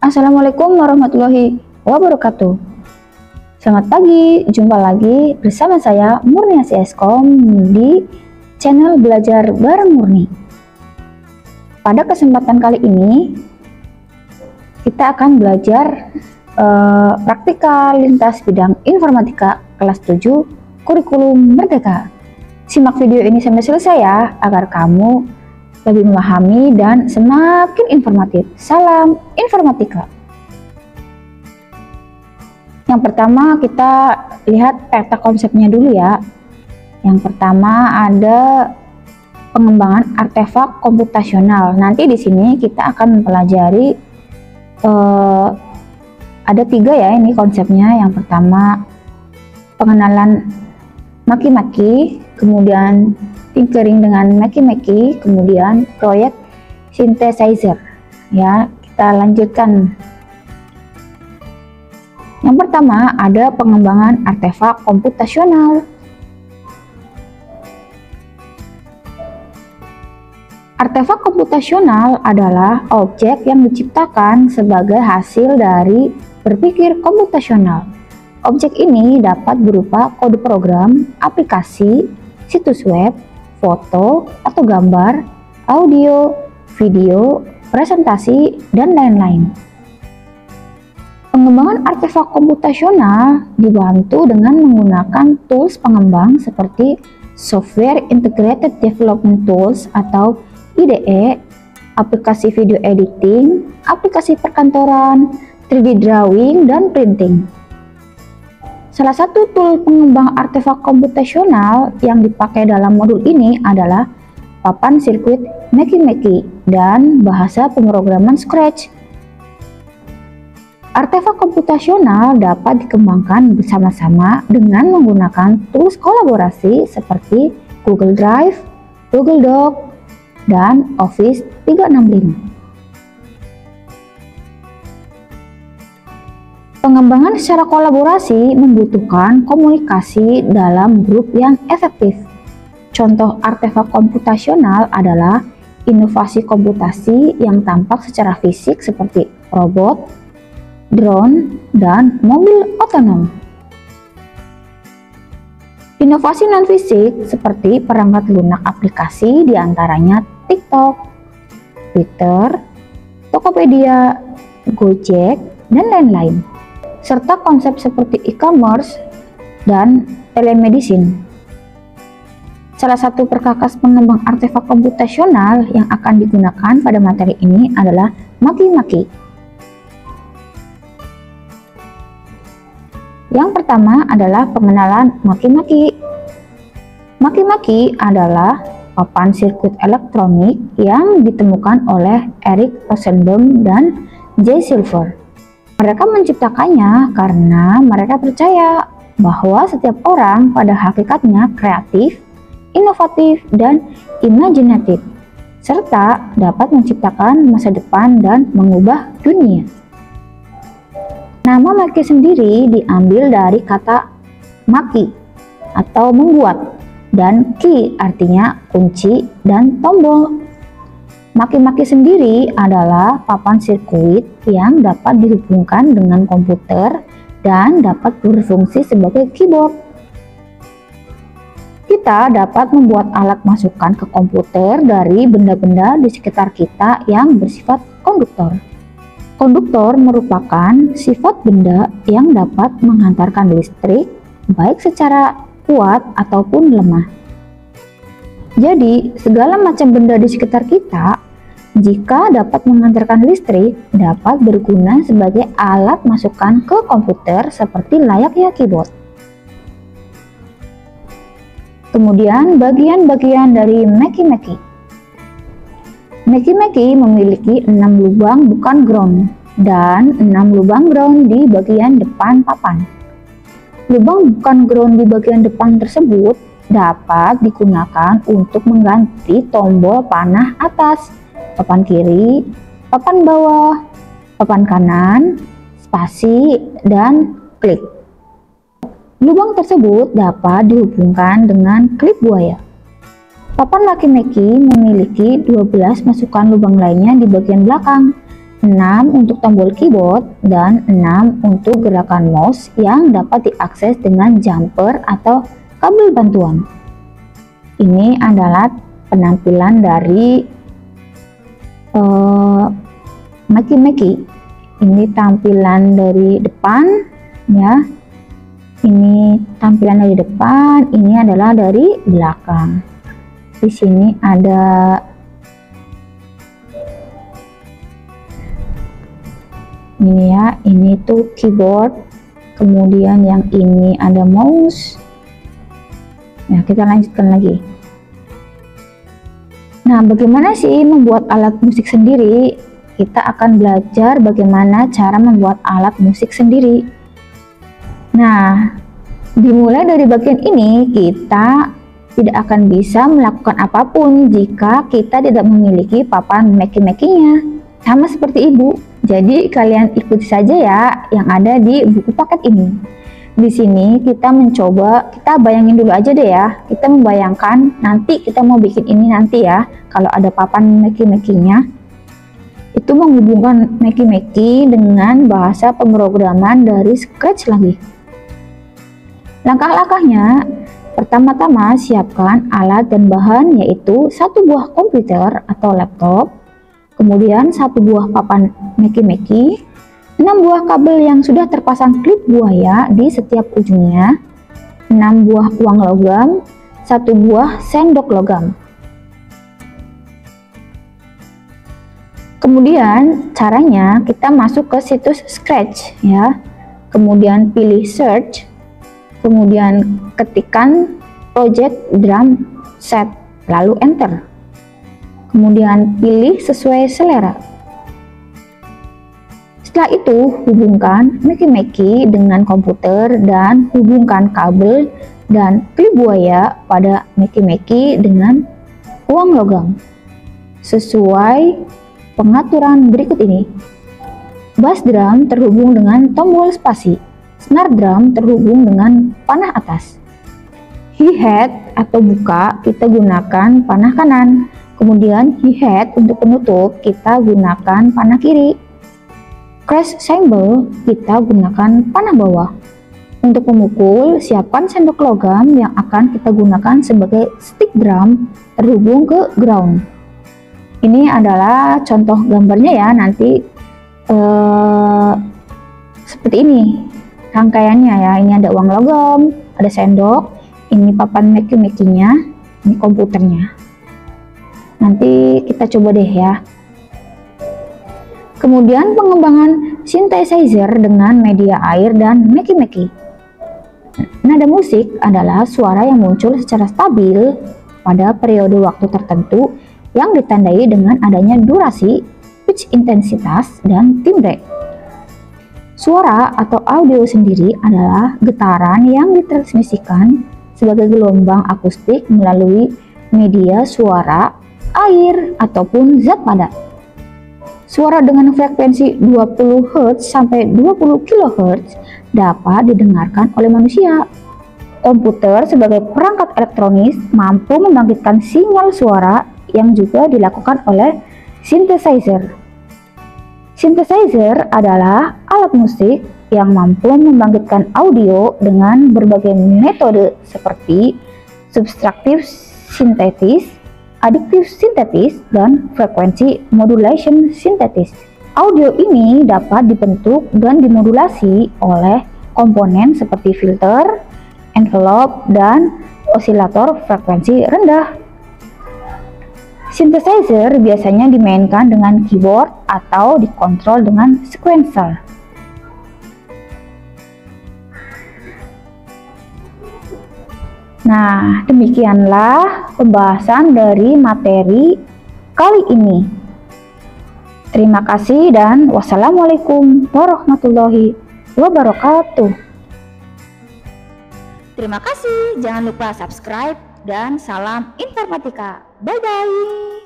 Assalamualaikum warahmatullahi wabarakatuh. Selamat pagi, jumpa lagi bersama saya Murniasi Eskom di channel Belajar Bareng Murni. Pada kesempatan kali ini kita akan belajar praktikal lintas bidang informatika kelas 7 kurikulum Merdeka. Simak video ini sampai selesai ya, agar kamu lebih memahami dan semakin informatif. Salam informatika. Yang pertama kita lihat peta konsepnya dulu ya. Yang pertama ada pengembangan artefak komputasional. Nanti di sini kita akan mempelajari ada 3 ya ini konsepnya. Yang pertama pengenalan maki-maki, kemudian tinkering dengan maki-maki, kemudian proyek synthesizer. Ya, kita lanjutkan. Yang pertama ada pengembangan artefak komputasional. Artefak komputasional adalah objek yang diciptakan sebagai hasil dari berpikir komputasional. Objek ini dapat berupa kode program, aplikasi, situs web, foto atau gambar, audio, video, presentasi, dan lain-lain. Pengembangan artefak komputasional dibantu dengan menggunakan tools pengembang seperti Software Integrated Development Tools atau IDE, aplikasi video editing, aplikasi perkantoran, 3D drawing, dan printing. Salah satu tool pengembang artefak komputasional yang dipakai dalam modul ini adalah papan sirkuit maki-maki dan bahasa pemrograman Scratch. Artefak komputasional dapat dikembangkan bersama-sama dengan menggunakan tools kolaborasi seperti Google Drive, Google Doc, dan Office 365. Pengembangan secara kolaborasi membutuhkan komunikasi dalam grup yang efektif. Contoh artefak komputasional adalah inovasi komputasi yang tampak secara fisik seperti robot, drone, dan mobil otonom. Inovasi non-fisik seperti perangkat lunak aplikasi diantaranya TikTok, Twitter, Tokopedia, Gojek, dan lain-lain. Serta konsep seperti e-commerce dan telemedicine. Salah satu perkakas pengembang artefak komputasional yang akan digunakan pada materi ini adalah maki-maki. Yang pertama adalah pengenalan maki-maki. Maki-maki adalah papan sirkuit elektronik yang ditemukan oleh Eric Rosenbaum dan Jay Silver. Mereka menciptakannya karena mereka percaya bahwa setiap orang pada hakikatnya kreatif, inovatif, dan imajinatif, serta dapat menciptakan masa depan dan mengubah dunia. Nama maki sendiri diambil dari kata maki atau membuat, dan key artinya kunci dan tombol. Maki-maki sendiri adalah papan sirkuit yang dapat dihubungkan dengan komputer dan dapat berfungsi sebagai keyboard. Kita dapat membuat alat masukan ke komputer dari benda-benda di sekitar kita yang bersifat konduktor. Konduktor merupakan sifat benda yang dapat menghantarkan listrik baik secara kuat ataupun lemah. Jadi, segala macam benda di sekitar kita, jika dapat menghantarkan listrik, dapat berguna sebagai alat masukan ke komputer seperti layaknya keyboard. Kemudian, bagian-bagian dari maki-maki. Maki-maki memiliki 6 lubang bukan ground dan 6 lubang ground di bagian depan papan. Lubang bukan ground di bagian depan tersebut dapat digunakan untuk mengganti tombol panah atas, papan kiri, papan bawah, papan kanan, spasi, dan klik. Lubang tersebut dapat dihubungkan dengan klip buaya. Papan maki-maki memiliki 12 masukan lubang lainnya di bagian belakang 6 untuk tombol keyboard, dan 6 untuk gerakan mouse yang dapat diakses dengan jumper atau kabel bantuan. Ini adalah penampilan dari Makey. Ini tampilan dari depan ya. Ini tampilan dari depan, ini adalah dari belakang. Di sini ada ini ya, ini tuh keyboard. Kemudian yang ini ada mouse. Nah, kita lanjutkan lagi. Nah, bagaimana sih membuat alat musik sendiri? Kita akan belajar bagaimana cara membuat alat musik sendiri. Nah, dimulai dari bagian ini, kita tidak akan bisa melakukan apapun jika kita tidak memiliki papan Makey-nya. Sama seperti ibu. Jadi kalian ikuti saja ya yang ada di buku paket ini. Di sini kita mencoba, kita bayangin dulu aja deh ya. Kita membayangkan nanti kita mau bikin ini nanti ya. Kalau ada papan Makey-nya, itu menghubungkan Makey dengan bahasa pemrograman dari Scratch lagi. Langkah-langkahnya, pertama-tama siapkan alat dan bahan, yaitu satu buah komputer atau laptop, kemudian satu buah papan Makey, 6 buah kabel yang sudah terpasang klip buaya di setiap ujungnya, 6 buah uang logam, 1 buah sendok logam. Kemudian caranya kita masuk ke situs Scratch ya. Kemudian pilih search, kemudian ketikkan project drum set, lalu enter. Kemudian pilih sesuai selera. Setelah itu hubungkan Makey dengan komputer dan hubungkan kabel dan klip buaya pada Makey dengan uang logam sesuai pengaturan berikut ini. Bass drum terhubung dengan tombol spasi, snare drum terhubung dengan panah atas. Hi-hat atau buka kita gunakan panah kanan, kemudian hi-hat untuk penutup kita gunakan panah kiri. Crash cymbal kita gunakan panah bawah. Untuk memukul, siapkan sendok logam yang akan kita gunakan sebagai stick drum terhubung ke ground. Ini adalah contoh gambarnya ya, nanti seperti ini rangkaiannya ya. Ini ada uang logam, ada sendok, ini papan Makey-nya, ini komputernya. Nanti kita coba deh ya. Kemudian pengembangan synthesizer dengan media air dan Makey. Nada musik adalah suara yang muncul secara stabil pada periode waktu tertentu yang ditandai dengan adanya durasi, pitch intensitas, dan timbre. Suara atau audio sendiri adalah getaran yang ditransmisikan sebagai gelombang akustik melalui media suara, air, ataupun zat padat. Suara dengan frekuensi 20 Hz sampai 20 kHz dapat didengarkan oleh manusia. Komputer sebagai perangkat elektronis mampu membangkitkan sinyal suara yang juga dilakukan oleh synthesizer. Synthesizer adalah alat musik yang mampu membangkitkan audio dengan berbagai metode seperti subtractive synthesis, additive synthesis, dan frequency modulation synthesis. Audio ini dapat dibentuk dan dimodulasi oleh komponen seperti filter, envelope, dan osilator frekuensi rendah. Synthesizer biasanya dimainkan dengan keyboard atau dikontrol dengan sequencer. Nah, demikianlah pembahasan dari materi kali ini. Terima kasih dan wassalamualaikum warahmatullahi wabarakatuh. Terima kasih, jangan lupa subscribe dan salam informatika. Bye-bye.